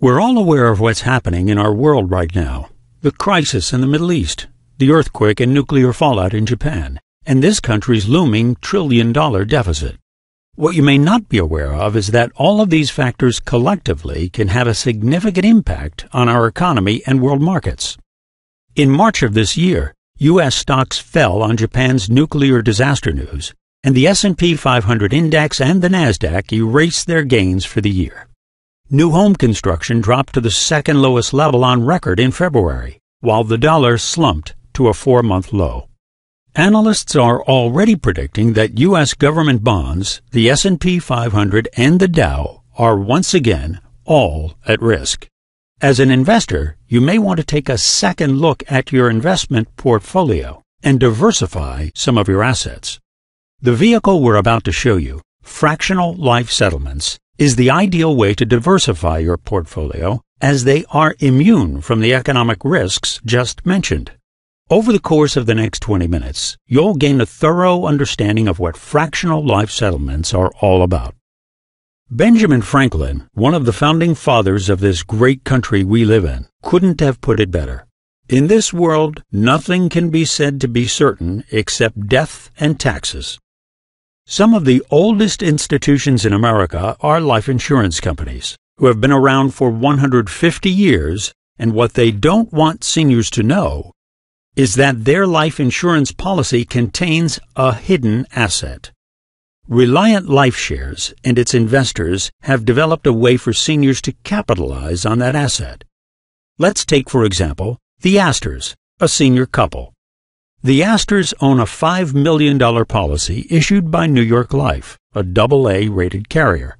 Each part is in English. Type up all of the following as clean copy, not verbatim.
We're all aware of what's happening in our world right now. The crisis in the Middle East, the earthquake and nuclear fallout in Japan, and this country's looming trillion-dollar deficit. What you may not be aware of is that all of these factors collectively can have a significant impact on our economy and world markets. In March of this year, U.S. stocks fell on Japan's nuclear disaster news, and the S&P 500 index and the Nasdaq erased their gains for the year. New home construction dropped to the second lowest level on record in February, while the dollar slumped to a 4-month low. Analysts are already predicting that U.S. government bonds, the S&P 500, and the Dow are once again all at risk. As an investor, you may want to take a second look at your investment portfolio and diversify some of your assets. The vehicle we're about to show you, Fractional Life Settlements, is the ideal way to diversify your portfolio as they are immune from the economic risks just mentioned. Over the course of the next 20 minutes, you'll gain a thorough understanding of what fractional life settlements are all about. Benjamin Franklin, one of the founding fathers of this great country we live in, couldn't have put it better. In this world, nothing can be said to be certain except death and taxes. Some of the oldest institutions in America are life insurance companies, who have been around for 150 years, and what they don't want seniors to know is that their life insurance policy contains a hidden asset. Reliant Life Shares and its investors have developed a way for seniors to capitalize on that asset. Let's take, for example, the Astors, a senior couple. The Astors own a $5 million policy issued by New York Life, a AA-rated carrier.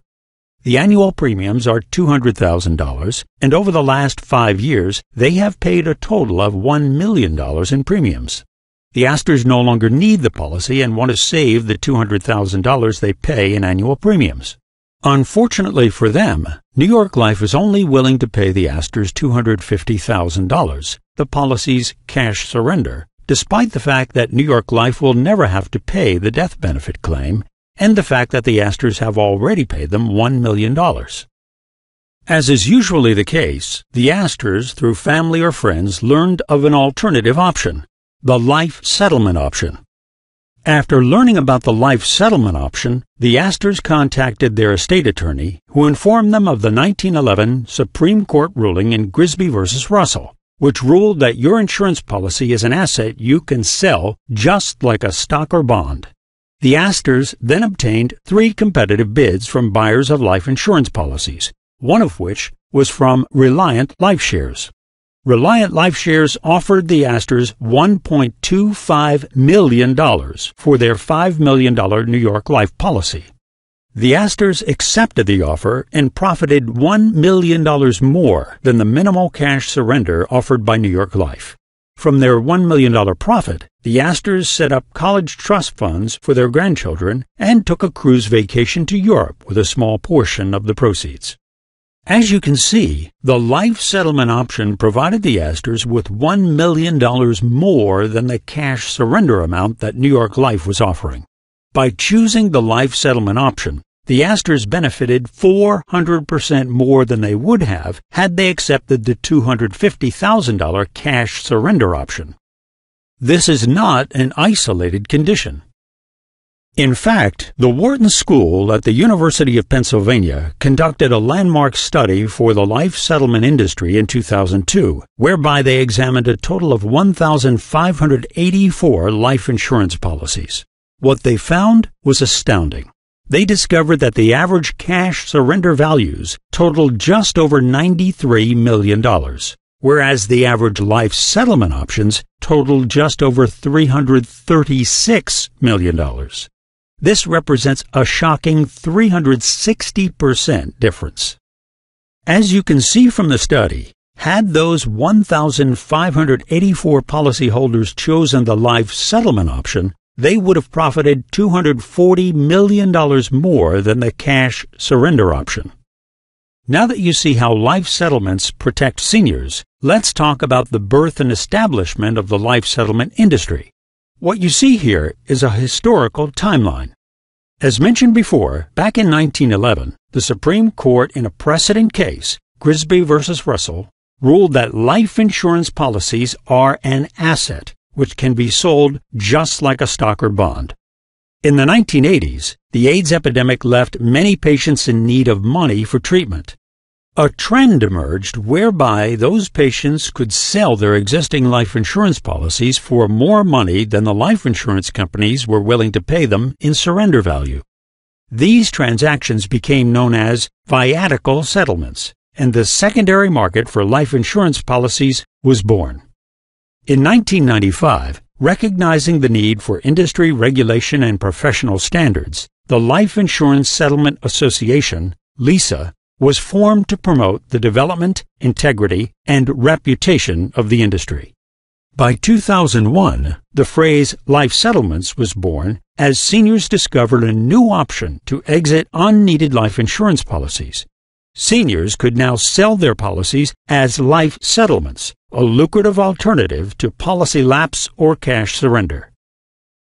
The annual premiums are $200,000, and over the last 5 years, they have paid a total of $1 million in premiums. The Astors no longer need the policy and want to save the $200,000 they pay in annual premiums. Unfortunately for them, New York Life is only willing to pay the Astors $250,000, the policy's cash surrender, despite the fact that New York Life will never have to pay the death benefit claim, and the fact that the Astors have already paid them $1 million. As is usually the case, the Astors, through family or friends, learned of an alternative option, the life settlement option. After learning about the life settlement option, the Astors contacted their estate attorney, who informed them of the 1911 Supreme Court ruling in Grisby v. Russell, which ruled that your insurance policy is an asset you can sell just like a stock or bond. The Astors then obtained 3 competitive bids from buyers of life insurance policies, one of which was from Reliant Life Shares. Reliant Life Shares offered the Astors $1.25 million for their $5 million New York Life policy. The Astors accepted the offer and profited $1 million more than the minimal cash surrender offered by New York Life. From their $1 million profit, the Astors set up college trust funds for their grandchildren and took a cruise vacation to Europe with a small portion of the proceeds. As you can see, the life settlement option provided the Astors with $1 million more than the cash surrender amount that New York Life was offering. By choosing the life settlement option, the Astors benefited 400% more than they would have had they accepted the $250,000 cash surrender option. This is not an isolated condition. In fact, the Wharton School at the University of Pennsylvania conducted a landmark study for the life settlement industry in 2002, whereby they examined a total of 1,584 life insurance policies. What they found was astounding. They discovered that the average cash surrender values totaled just over $93 million, whereas the average life settlement options totaled just over $336 million. This represents a shocking 360% difference. As you can see from the study, had those 1,584 policyholders chosen the life settlement option, they would have profited $240 million more than the cash surrender option. Now that you see how life settlements protect seniors, let's talk about the birth and establishment of the life settlement industry. What you see here is a historical timeline. As mentioned before, back in 1911, the Supreme Court in a precedent case Grisby versus Russell, ruled that life insurance policies are an asset which can be sold just like a stock or bond. In the 1980s, the AIDS epidemic left many patients in need of money for treatment. A trend emerged whereby those patients could sell their existing life insurance policies for more money than the life insurance companies were willing to pay them in surrender value. These transactions became known as viatical settlements, and the secondary market for life insurance policies was born. In 1995, recognizing the need for industry regulation and professional standards, the Life Insurance Settlement Association, LISA, was formed to promote the development, integrity, and reputation of the industry. By 2001, the phrase life settlements was born as seniors discovered a new option to exit unneeded life insurance policies. Seniors could now sell their policies as life settlements, a lucrative alternative to policy lapse or cash surrender.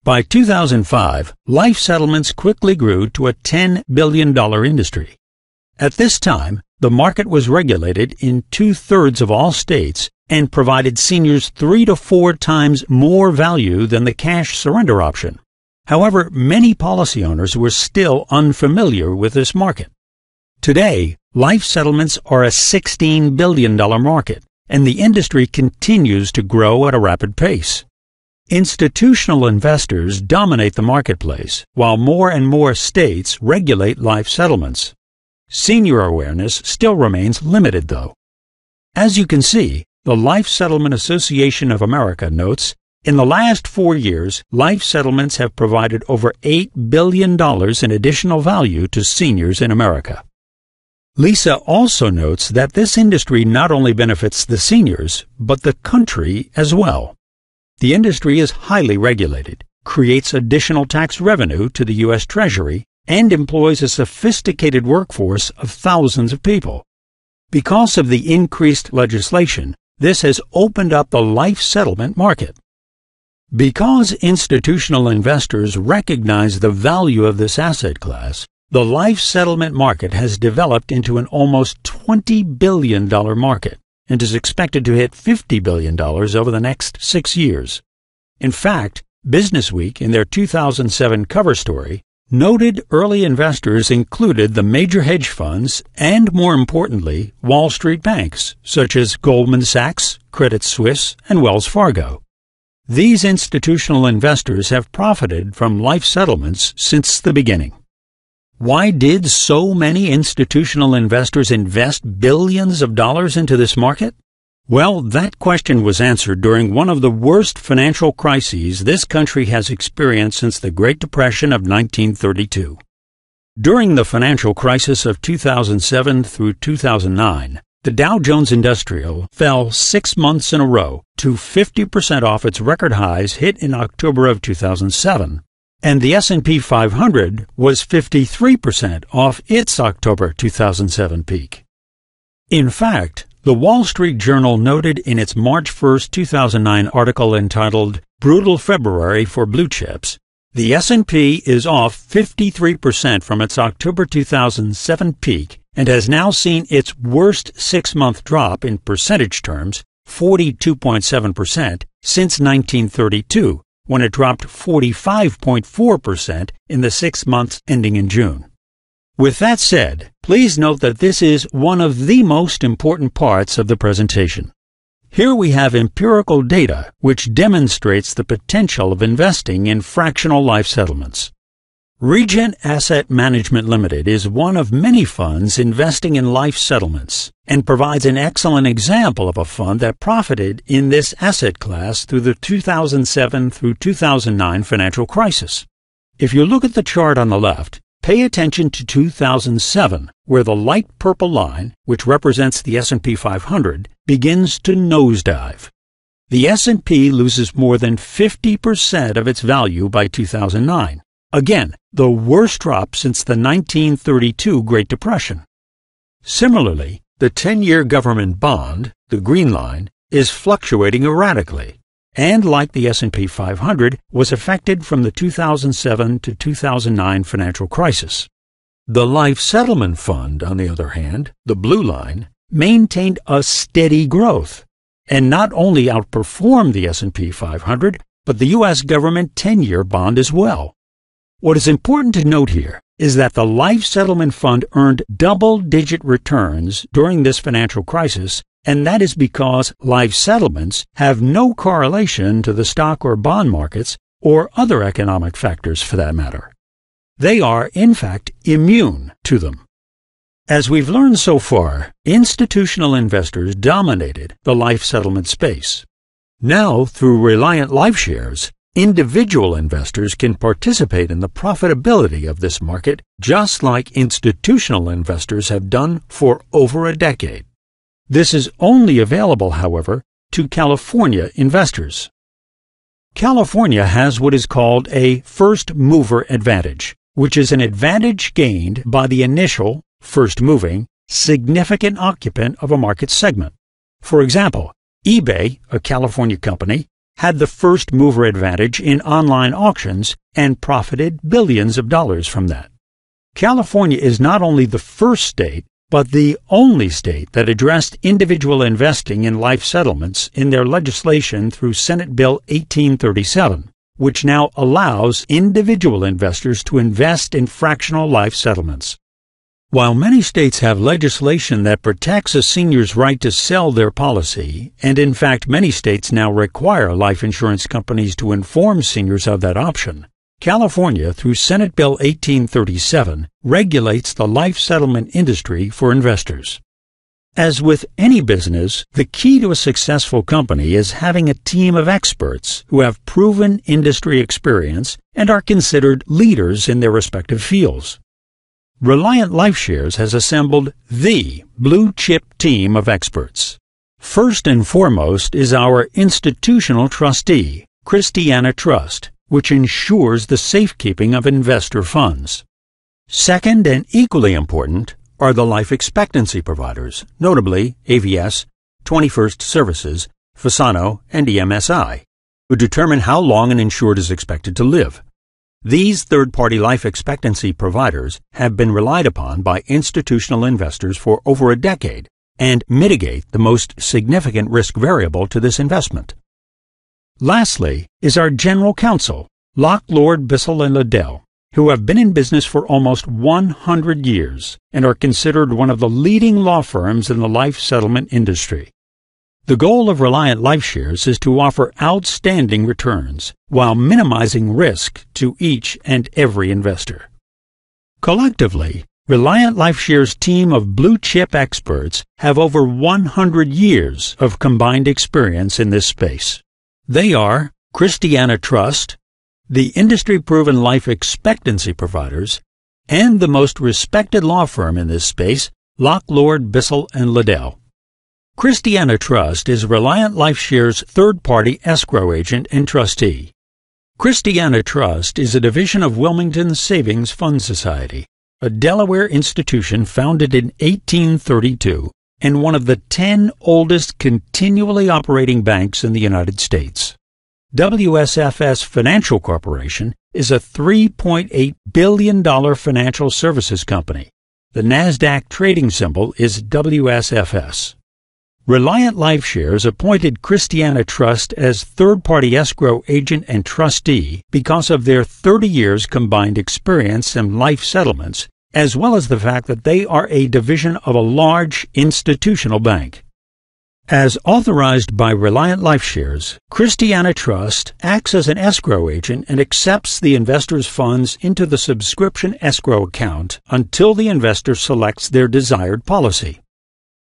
By 2005, life settlements quickly grew to a $10 billion industry. At this time, the market was regulated in 2/3 of all states and provided seniors 3 to 4 times more value than the cash surrender option. However, many policy owners were still unfamiliar with this market. Today, life settlements are a $16 billion market, and the industry continues to grow at a rapid pace. Institutional investors dominate the marketplace, while more and more states regulate life settlements. Senior awareness still remains limited, though. As you can see, the Life Settlement Association of America notes, in the last 4 years, life settlements have provided over $8 billion in additional value to seniors in America. Lisa also notes that this industry not only benefits the seniors, but the country as well. The industry is highly regulated, creates additional tax revenue to the U.S. Treasury, and employs a sophisticated workforce of thousands of people. Because of the increased legislation, this has opened up the life settlement market. Because institutional investors recognize the value of this asset class, the life settlement market has developed into an almost $20 billion market and is expected to hit $50 billion over the next 6 years. In fact, Businessweek, in their 2007 cover story, noted early investors included the major hedge funds and, more importantly, Wall Street banks, such as Goldman Sachs, Credit Suisse, and Wells Fargo. These institutional investors have profited from life settlements since the beginning. Why did so many institutional investors invest billions of dollars into this market? Well, that question was answered during one of the worst financial crises this country has experienced since the Great Depression of 1932. During the financial crisis of 2007 through 2009, the Dow Jones Industrial fell 6 months in a row to 50% off its record highs hit in October of 2007, and the S&P 500 was 53% off its October 2007 peak. In fact, the Wall Street Journal noted in its March 1, 2009 article entitled Brutal February for Blue Chips, the S&P is off 53% from its October 2007 peak and has now seen its worst 6-month drop in percentage terms, 42.7%, since 1932, when it dropped 45.4% in the 6 months ending in June. With that said, please note that this is one of the most important parts of the presentation. Here we have empirical data which demonstrates the potential of investing in fractional life settlements. Regent Asset Management Limited is one of many funds investing in life settlements and provides an excellent example of a fund that profited in this asset class through the 2007 through 2009 financial crisis. If you look at the chart on the left, pay attention to 2007, where the light purple line, which represents the S&P 500, begins to nosedive. The S&P loses more than 50% of its value by 2009. Again, the worst drop since the 1932 Great Depression. Similarly, the 10-year government bond, the green line, is fluctuating erratically, and like the S&P 500, was affected from the 2007 to 2009 financial crisis. The Life Settlement Fund, on the other hand, the blue line, maintained a steady growth and not only outperformed the S&P 500, but the U.S. government 10-year bond as well. What is important to note here is that the Life Settlement Fund earned double-digit returns during this financial crisis, and that is because life settlements have no correlation to the stock or bond markets or other economic factors for that matter. They are, in fact, immune to them. As we've learned so far, institutional investors dominated the life settlement space. Now, through Reliant Life Shares, individual investors can participate in the profitability of this market just like institutional investors have done for over a decade. This is only available, however, to California investors. California has what is called a first-mover advantage, which is an advantage gained by the initial, first-moving, significant occupant of a market segment. For example, eBay, a California company, had the first-mover advantage in online auctions and profited billions of dollars from that. California is not only the first state, but the only state that addressed individual investing in life settlements in their legislation through Senate Bill 1837, which now allows individual investors to invest in fractional life settlements. While many states have legislation that protects a senior's right to sell their policy, and in fact many states now require life insurance companies to inform seniors of that option, California, through Senate Bill 1837, regulates the life settlement industry for investors. As with any business, the key to a successful company is having a team of experts who have proven industry experience and are considered leaders in their respective fields. Reliant Life Shares has assembled the blue-chip team of experts. First and foremost is our institutional trustee, Christiana Trust, which ensures the safekeeping of investor funds. Second, and equally important, are the life expectancy providers, notably AVS, 21st Services, Fasano, and EMSI, who determine how long an insured is expected to live. These third-party life expectancy providers have been relied upon by institutional investors for over a decade and mitigate the most significant risk variable to this investment. Lastly is our general counsel, Locke, Lord, Bissell & Liddell, who have been in business for almost 100 years and are considered one of the leading law firms in the life settlement industry. The goal of Reliant Life Shares is to offer outstanding returns while minimizing risk to each and every investor. Collectively, Reliant Life Shares' team of blue-chip experts have over 100 years of combined experience in this space. They are Christiana Trust, the industry-proven life expectancy providers, and the most respected law firm in this space, Locke, Lord, Bissell & Liddell. Christiana Trust is Reliant Life Shares' third-party escrow agent and trustee. Christiana Trust is a division of Wilmington Savings Fund Society, a Delaware institution founded in 1832 and one of the 10 oldest continually operating banks in the United States. WSFS Financial Corporation is a $3.8 billion financial services company. The NASDAQ trading symbol is WSFS. Reliant Life Shares appointed Christiana Trust as third-party escrow agent and trustee because of their 30 years combined experience in life settlements, as well as the fact that they are a division of a large institutional bank. As authorized by Reliant Life Shares, Christiana Trust acts as an escrow agent and accepts the investor's funds into the subscription escrow account until the investor selects their desired policy.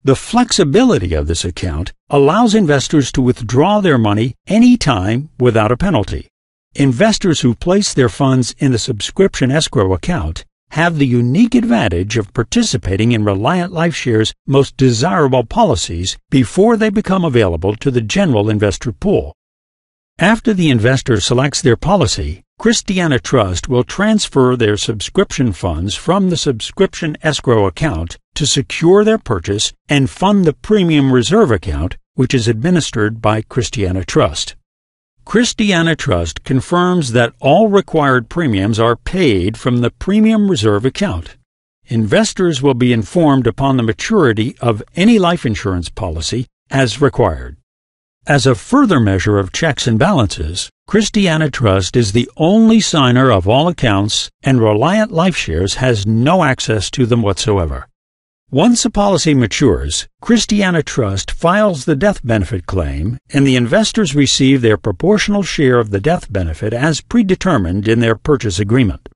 The flexibility of this account allows investors to withdraw their money any time without a penalty. Investors who place their funds in the subscription escrow account have the unique advantage of participating in Reliant Life Shares' most desirable policies before they become available to the general investor pool. After the investor selects their policy, Christiana Trust will transfer their subscription funds from the subscription escrow account to secure their purchase and fund the premium reserve account, which is administered by Christiana Trust. Christiana Trust confirms that all required premiums are paid from the premium reserve account. Investors will be informed upon the maturity of any life insurance policy as required. As a further measure of checks and balances, Christiana Trust is the only signer of all accounts, and Reliant Life Shares has no access to them whatsoever. Once a policy matures, Christiana Trust files the death benefit claim, and the investors receive their proportional share of the death benefit as predetermined in their purchase agreement.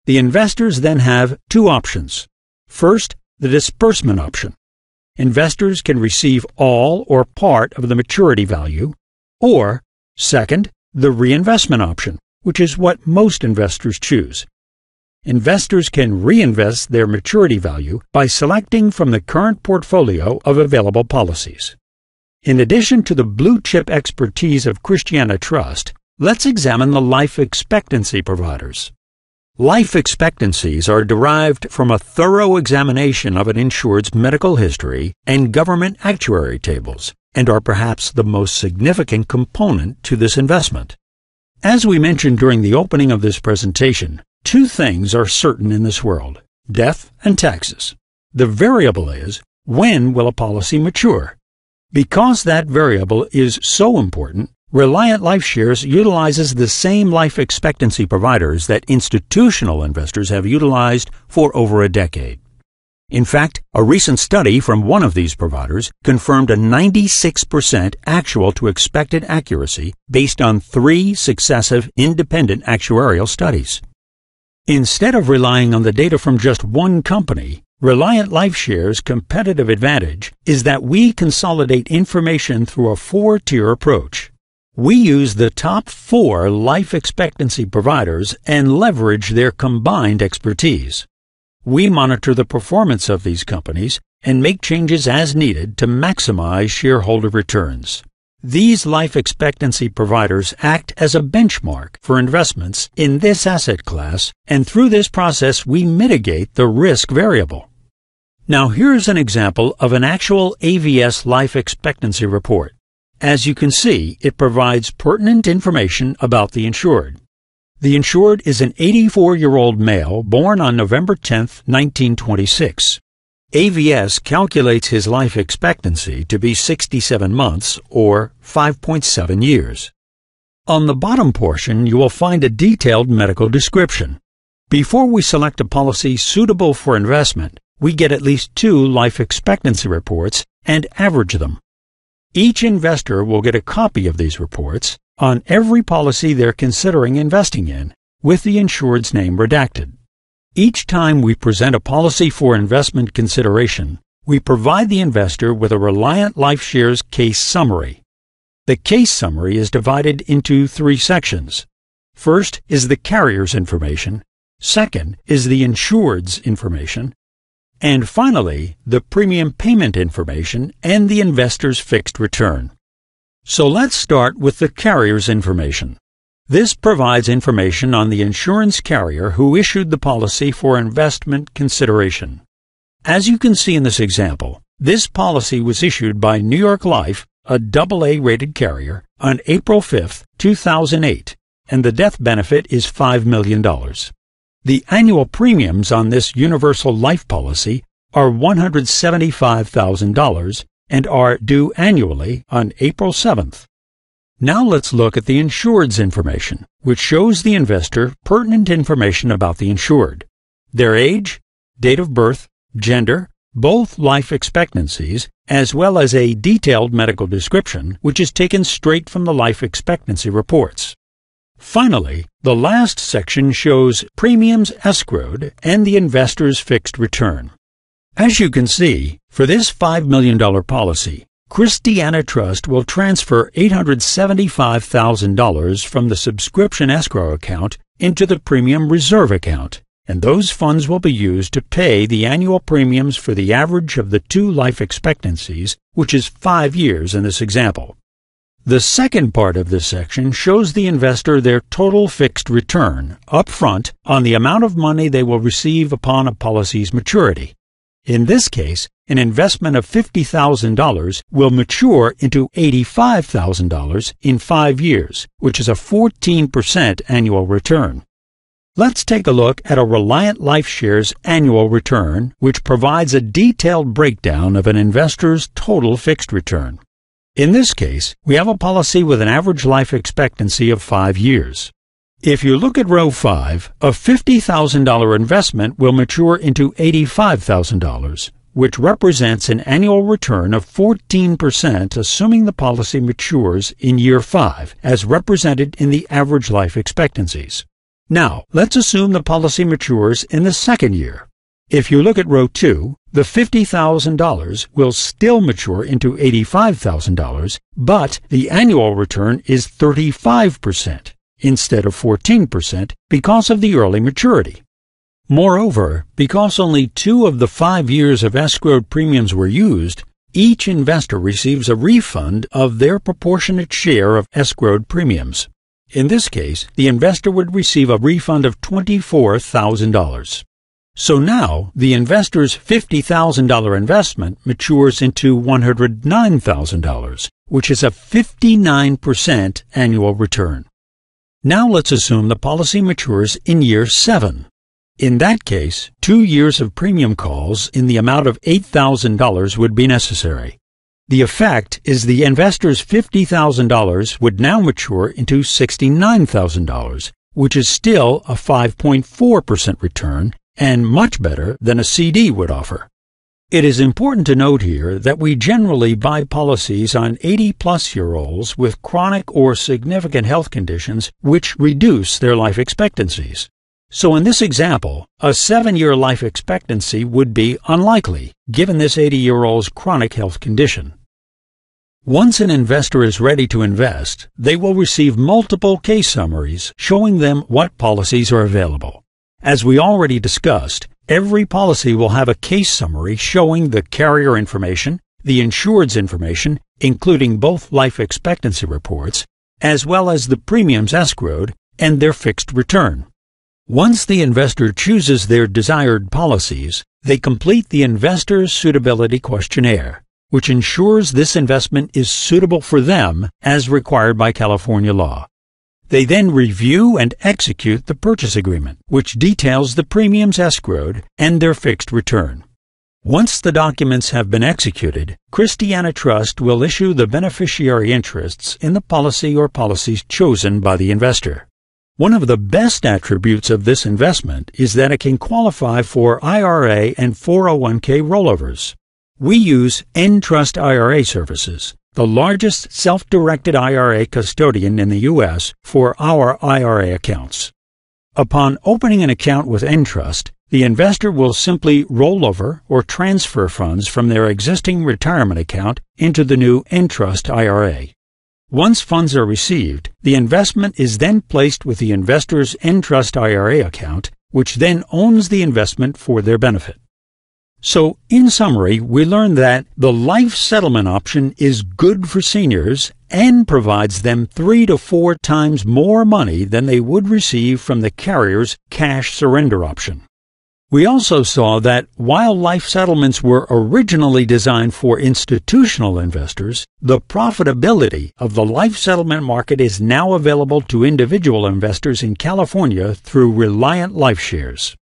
The investors then have two options. First, the disbursement option. Investors can receive all or part of the maturity value, or, second, the reinvestment option, which is what most investors choose. Investors can reinvest their maturity value by selecting from the current portfolio of available policies. In addition to the blue-chip expertise of Christiana Trust, let's examine the life expectancy providers. Life expectancies are derived from a thorough examination of an insured's medical history and government actuary tables, and are perhaps the most significant component to this investment. As we mentioned during the opening of this presentation, two things are certain in this world: death and taxes. The variable is, when will a policy mature? Because that variable is so important, Reliant Life Shares utilizes the same life expectancy providers that institutional investors have utilized for over a decade. In fact, a recent study from one of these providers confirmed a 96% actual to expected accuracy based on 3 successive independent actuarial studies. Instead of relying on the data from just one company, Reliant Life Shares' competitive advantage is that we consolidate information through a 4-tier approach. We use the top 4 life expectancy providers and leverage their combined expertise. We monitor the performance of these companies and make changes as needed to maximize shareholder returns. These life expectancy providers act as a benchmark for investments in this asset class, and through this process we mitigate the risk variable. Now here's an example of an actual AVS life expectancy report. As you can see, it provides pertinent information about the insured. The insured is an 84-year-old male born on November 10, 1926. AVS calculates his life expectancy to be 67 months, or 5.7 years. On the bottom portion, you will find a detailed medical description. Before we select a policy suitable for investment, we get at least 2 life expectancy reports and average them. Each investor will get a copy of these reports on every policy they're considering investing in, with the insured's name redacted. Each time we present a policy for investment consideration, we provide the investor with a Reliant Life Shares case summary. The case summary is divided into 3 sections. First is the carrier's information, second is the insured's information, and finally, the premium payment information and the investor's fixed return. So let's start with the carrier's information. This provides information on the insurance carrier who issued the policy for investment consideration. As you can see in this example, this policy was issued by New York Life, a AA-rated carrier, on April 5, 2008, and the death benefit is $5 million. The annual premiums on this universal life policy are $175,000 and are due annually on April 7th. Now let's look at the insured's information, which shows the investor pertinent information about the insured: their age, date of birth, gender, both life expectancies, as well as a detailed medical description, which is taken straight from the life expectancy reports. Finally, the last section shows premiums escrowed and the investor's fixed return. As you can see, for this $5 million policy, Christiana Trust will transfer $875,000 from the subscription escrow account into the premium reserve account, and those funds will be used to pay the annual premiums for the average of the 2 life expectancies, which is 5 years in this example. The second part of this section shows the investor their total fixed return up front on the amount of money they will receive upon a policy's maturity. In this case, an investment of $50,000 will mature into $85,000 in 5 years, which is a 14% annual return. Let's take a look at a Reliant Life Shares annual return, which provides a detailed breakdown of an investor's total fixed return. In this case, we have a policy with an average life expectancy of 5 years. If you look at row 5, a $50,000 investment will mature into $85,000, which represents an annual return of 14%, assuming the policy matures in year 5, as represented in the average life expectancies. Now, let's assume the policy matures in the second year. If you look at row 2, the $50,000 will still mature into $85,000, but the annual return is 35% instead of 14% because of the early maturity. Moreover, because only 2 of the 5 years of escrowed premiums were used, each investor receives a refund of their proportionate share of escrowed premiums. In this case, the investor would receive a refund of $24,000. So now, the investor's $50,000 investment matures into $109,000, which is a 59% annual return. Now let's assume the policy matures in year 7. In that case, 2 years of premium calls in the amount of $8,000 would be necessary. The effect is the investor's $50,000 would now mature into $69,000, which is still a 5.4% return and much better than a CD would offer. It is important to note here that we generally buy policies on 80-plus-year-olds with chronic or significant health conditions which reduce their life expectancies. So in this example, a 7-year life expectancy would be unlikely, given this 80-year-old's chronic health condition. Once an investor is ready to invest, they will receive multiple case summaries showing them what policies are available. As we already discussed, every policy will have a case summary showing the carrier information, the insured's information, including both life expectancy reports, as well as the premiums escrowed and their fixed return. Once the investor chooses their desired policies, they complete the investor's suitability questionnaire, which ensures this investment is suitable for them as required by California law. They then review and execute the purchase agreement, which details the premiums escrowed and their fixed return. Once the documents have been executed, Christiana Trust will issue the beneficiary interests in the policy or policies chosen by the investor. One of the best attributes of this investment is that it can qualify for IRA and 401k rollovers. We use Entrust IRA Services, the largest self-directed IRA custodian in the U.S. for our IRA accounts. Upon opening an account with Entrust, the investor will simply roll over or transfer funds from their existing retirement account into the new Entrust IRA. Once funds are received, the investment is then placed with the investor's Entrust IRA account, which then owns the investment for their benefit. So, in summary, we learned that the life settlement option is good for seniors and provides them 3 to 4 times more money than they would receive from the carrier's cash surrender option. We also saw that while life settlements were originally designed for institutional investors, the profitability of the life settlement market is now available to individual investors in California through Reliant Life Shares.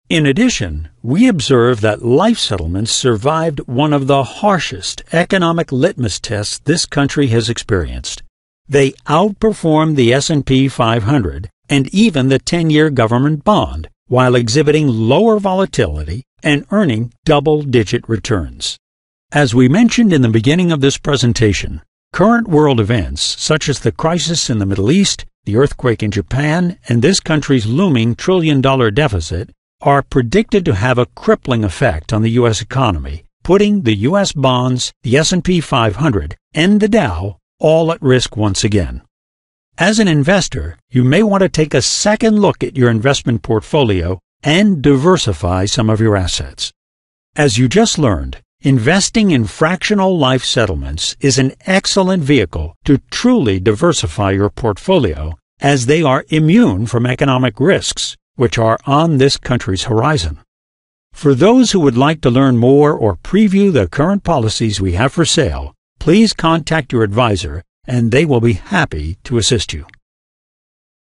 In addition, we observed that life settlements survived one of the harshest economic litmus tests this country has experienced. They outperformed the S&P 500 and even the 10-year government bond, while exhibiting lower volatility and earning double-digit returns. As we mentioned in the beginning of this presentation, current world events such as the crisis in the Middle East, the earthquake in Japan, and this country's looming trillion-dollar deficit are predicted to have a crippling effect on the U.S. economy, putting the U.S. bonds, the S&P 500, and the Dow all at risk once again. As an investor, you may want to take a second look at your investment portfolio and diversify some of your assets. As you just learned, investing in fractional life settlements is an excellent vehicle to truly diversify your portfolio, as they are immune from economic risks, which are on this country's horizon. For those who would like to learn more or preview the current policies we have for sale, please contact your advisor and they will be happy to assist you.